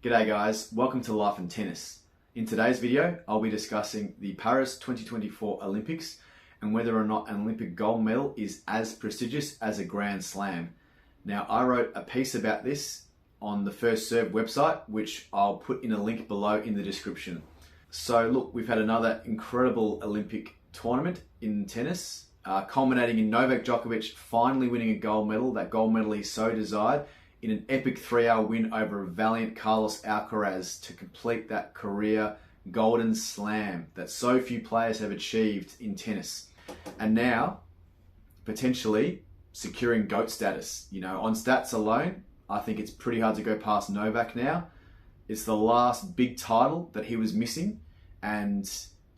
G'day guys, welcome to Life in Tennis. In today's video, I'll be discussing the Paris 2024 Olympics and whether or not an Olympic gold medal is as prestigious as a Grand Slam. Now, I wrote a piece about this on the First Serve website, which I'll put in a link below in the description. So look, we've had another incredible Olympic tournament in tennis, culminating in Novak Djokovic finally winning a gold medal, that gold medal he so desired, in an epic 3-hour win over a valiant Carlos Alcaraz to complete that career golden slam that so few players have achieved in tennis. And now, potentially securing GOAT status. You know, on stats alone, I think it's pretty hard to go past Novak now. It's the last big title that he was missing. And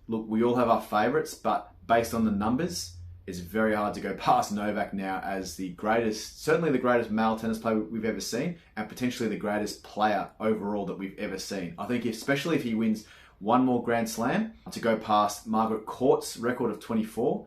look, we all have our favourites, but based on the numbers, it's very hard to go past Novak now as the greatest, certainly the greatest male tennis player we've ever seen, and potentially the greatest player overall that we've ever seen. I think especially if he wins one more Grand Slam to go past Margaret Court's record of 24,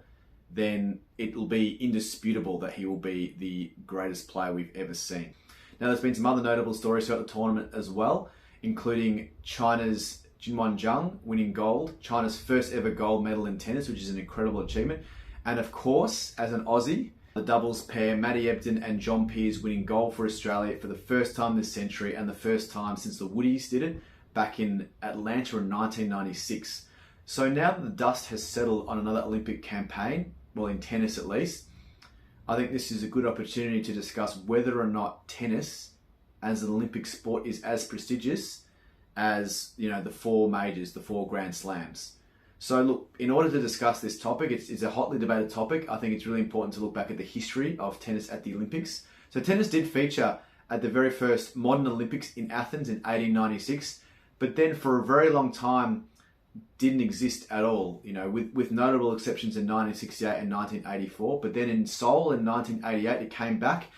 then it will be indisputable that he will be the greatest player we've ever seen. Now, there's been some other notable stories throughout the tournament as well, including China's Jinwan Zhang winning gold, China's first ever gold medal in tennis, which is an incredible achievement. And of course, as an Aussie, the doubles pair, Matty Ebden and John Peers winning gold for Australia for the first time this century and the first time since the Woodies did it back in Atlanta in 1996. So now that the dust has settled on another Olympic campaign, well, in tennis at least, I think this is a good opportunity to discuss whether or not tennis as an Olympic sport is as prestigious as, you know, the four majors, the four Grand Slams. So look, in order to discuss this topic, it's a hotly debated topic. I think it's really important to look back at the history of tennis at the Olympics. So tennis did feature at the very first modern Olympics in Athens in 1896, but then for a very long time didn't exist at all, you know, with notable exceptions in 1968 and 1984. But then in Seoul in 1988, it came back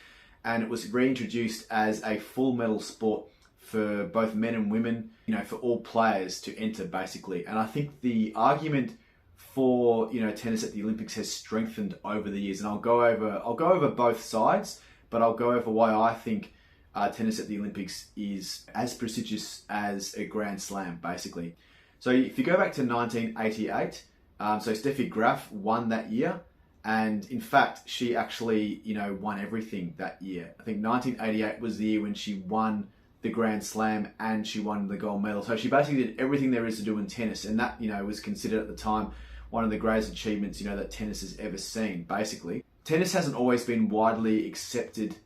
and it was reintroduced as a full medal sport for both men and women, you know, for all players to enter basically. And I think the argument for, you know, tennis at the Olympics has strengthened over the years. And I'll go over both sides, but I'll go over why I think tennis at the Olympics is as prestigious as a Grand Slam, basically. So if you go back to 1988, so Steffi Graf won that year. And in fact, she actually, you know, won everything that year. I think 1988 was the year when she won the Grand Slam and she won the gold medal. So she basically did everything there is to do in tennis, and that, you know, was considered at the time one of the greatest achievements, you know, that tennis has ever seen, basically. Tennis hasn't always been widely accepted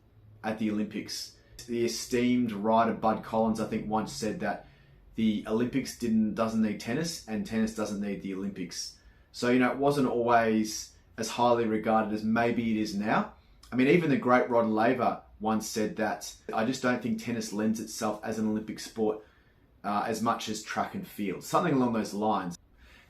at the Olympics. The esteemed writer Bud Collins, I think, once said that the Olympics doesn't need tennis and tennis doesn't need the Olympics. So, you know, it wasn't always as highly regarded as maybe it is now. I mean, even the great Rod Laver once said that I just don't think tennis lends itself as an Olympic sport as much as track and field, something along those lines.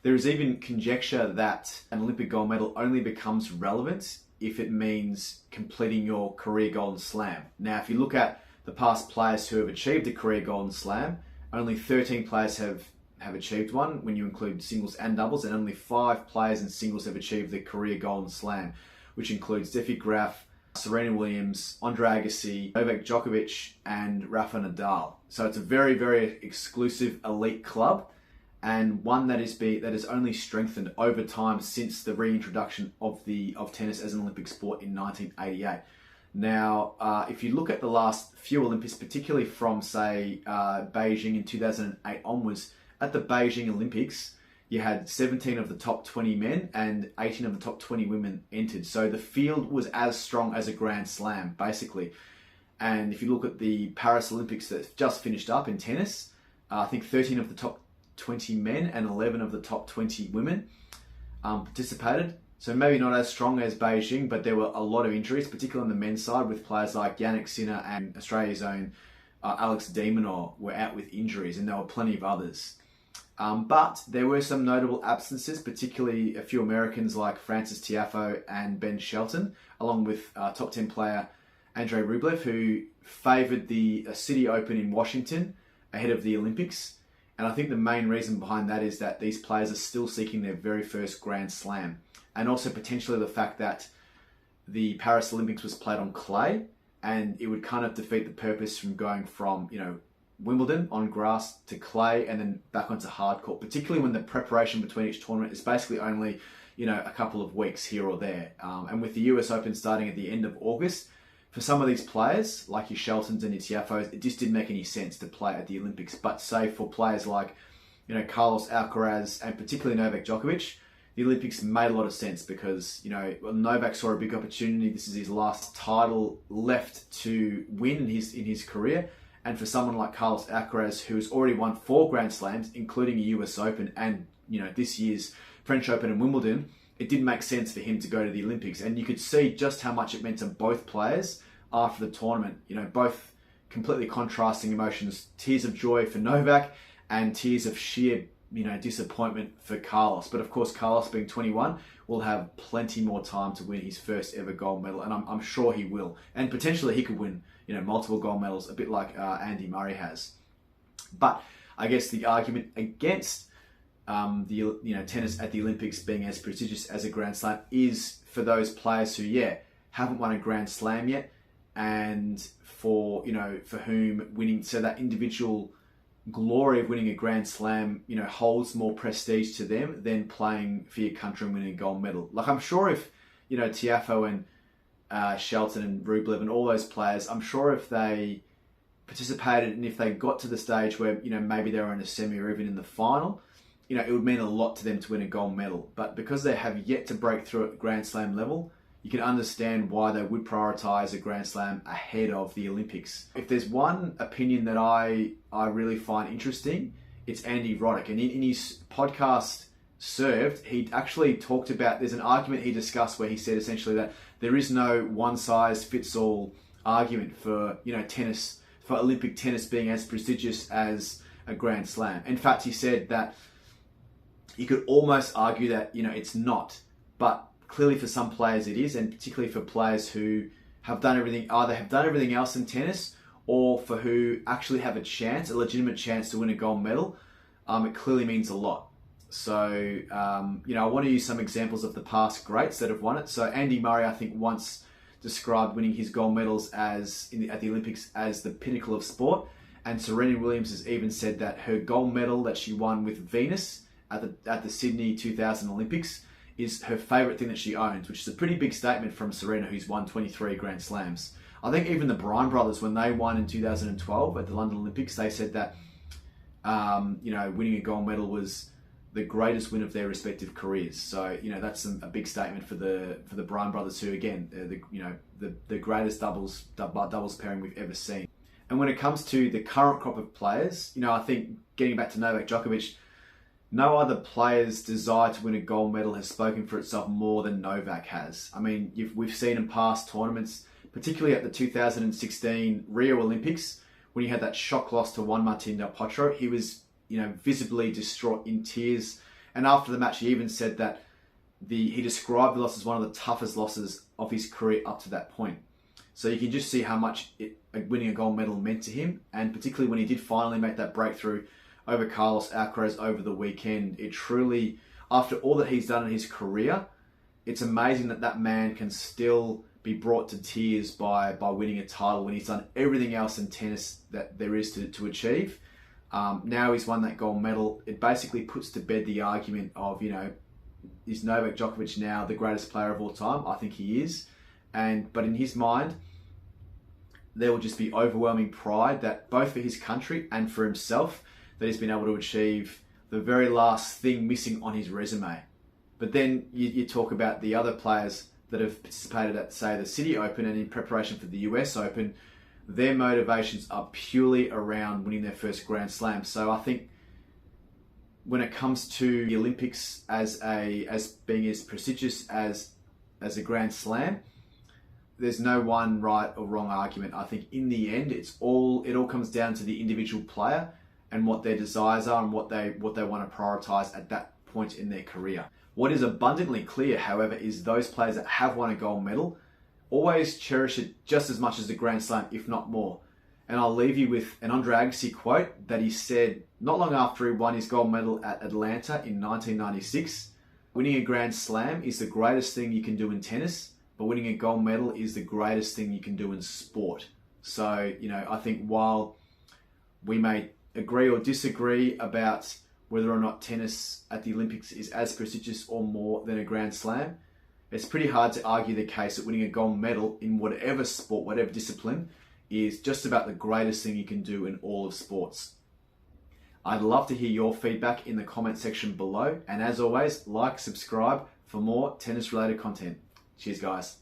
There is even conjecture that an Olympic gold medal only becomes relevant if it means completing your career golden slam. Now, if you look at the past players who have achieved a career golden slam, only 13 players have achieved one when you include singles and doubles, and only 5 players in singles have achieved the career golden slam, which includes Steffi Graf, Serena Williams, Andre Agassi, Novak Djokovic, and Rafa Nadal. So it's a very, very exclusive elite club, and one that is only strengthened over time since the reintroduction of tennis as an Olympic sport in 1988. Now, if you look at the last few Olympics, particularly from, say, Beijing in 2008 onwards, at the Beijing Olympics, you had 17 of the top 20 men and 18 of the top 20 women entered. So the field was as strong as a Grand Slam, basically. And if you look at the Paris Olympics that just finished up in tennis, I think 13 of the top 20 men and 11 of the top 20 women participated. So maybe not as strong as Beijing, but there were a lot of injuries, particularly on the men's side, with players like Yannick Sinner and Australia's own Alex de Minaur were out with injuries, and there were plenty of others. But there were some notable absences, particularly a few Americans like Frances Tiafoe and Ben Shelton, along with top 10 player Andrei Rublev, who favoured the City Open in Washington ahead of the Olympics. And I think the main reason behind that is that these players are still seeking their very first Grand Slam. And also potentially the fact that the Paris Olympics was played on clay, and it would kind of defeat the purpose from going from, you know, Wimbledon on grass to clay and then back onto hard court, particularly when the preparation between each tournament is basically only, a couple of weeks here or there. And with the US Open starting at the end of August, for some of these players, like your Sheltons and your Tiafos, it just didn't make any sense to play at the Olympics. But say for players like, Carlos Alcaraz and particularly Novak Djokovic, the Olympics made a lot of sense because, Novak saw a big opportunity. This is his last title left to win in his career. And for someone like Carlos Alcaraz, who has already won 4 Grand Slams, including a US Open and, this year's French Open and Wimbledon, it didn't make sense for him to go to the Olympics. And you could see just how much it meant to both players after the tournament. Both completely contrasting emotions, tears of joy for Novak and tears of sheer, disappointment for Carlos. But of course, Carlos being 21 will have plenty more time to win his first ever gold medal. And I'm sure he will. And potentially he could win, multiple gold medals, a bit like Andy Murray has. But I guess the argument against tennis at the Olympics being as prestigious as a Grand Slam is for those players who, haven't won a Grand Slam yet, and for whom winning, so that individual glory of winning a Grand Slam, holds more prestige to them than playing for your country and winning a gold medal. Like, I'm sure if, Tiafoe and Shelton and Rublev and all those players, I'm sure if they participated and if they got to the stage where, maybe they were in a semi or even in the final, it would mean a lot to them to win a gold medal. But because they have yet to break through at Grand Slam level, you can understand why they would prioritise a Grand Slam ahead of the Olympics. If there's one opinion that I really find interesting, it's Andy Roddick. And in his podcast, Served, he actually talked about, there's an argument he discussed where he said essentially that there is no one-size-fits-all argument for, tennis, for Olympic tennis being as prestigious as a Grand Slam. In fact, he said that you could almost argue that, it's not. But clearly for some players it is, and particularly for players who have done everything, either have done everything else in tennis or for who actually have a legitimate chance to win a gold medal, it clearly means a lot. So, I want to use some examples of the past greats that have won it. So Andy Murray, I think, once described winning his gold medals at the Olympics as the pinnacle of sport. And Serena Williams has even said that her gold medal that she won with Venus at the Sydney 2000 Olympics is her favourite thing that she owns, which is a pretty big statement from Serena, who's won 23 Grand Slams. I think even the Bryan brothers, when they won in 2012 at the London Olympics, they said that, winning a gold medal was the greatest win of their respective careers. So, that's a big statement for the Bryan brothers, who, again, the greatest doubles pairing we've ever seen. And when it comes to the current crop of players, I think getting back to Novak Djokovic, no other player's desire to win a gold medal has spoken for itself more than Novak has. I mean, we've seen in past tournaments, particularly at the 2016 Rio Olympics, when he had that shock loss to Juan Martín del Potro, he was, visibly distraught, in tears. And after the match, he even said that he described the loss as one of the toughest losses of his career up to that point. So you can just see how much winning a gold medal meant to him, and particularly when he did finally make that breakthrough over Carlos Alcaraz over the weekend. It truly, after all that he's done in his career, it's amazing that man can still be brought to tears by winning a title when he's done everything else in tennis that there is to achieve. Now he's won that gold medal. It basically puts to bed the argument of, is Novak Djokovic now the greatest player of all time? I think he is. But in his mind, there will just be overwhelming pride that both for his country and for himself, that he's been able to achieve the very last thing missing on his resume. But then you talk about the other players that have participated at, say, the City Open and in preparation for the US Open. Their motivations are purely around winning their first Grand Slam. So I think when it comes to the Olympics as being as prestigious as a Grand Slam, there's no one right or wrong argument. I think in the end, it all comes down to the individual player and what their desires are and what they want to prioritize at that point in their career. What is abundantly clear, however, is those players that have won a gold medal always cherish it just as much as the Grand Slam, if not more. And I'll leave you with an Andre Agassi quote that he said not long after he won his gold medal at Atlanta in 1996. Winning a Grand Slam is the greatest thing you can do in tennis, but winning a gold medal is the greatest thing you can do in sport. So, I think while We may agree or disagree about whether or not tennis at the Olympics is as prestigious or more than a Grand Slam. It's pretty hard to argue the case that winning a gold medal in whatever sport, whatever discipline, is just about the greatest thing you can do in all of sports. I'd love to hear your feedback in the comment section below. And as always, like, subscribe for more tennis related content. Cheers, guys.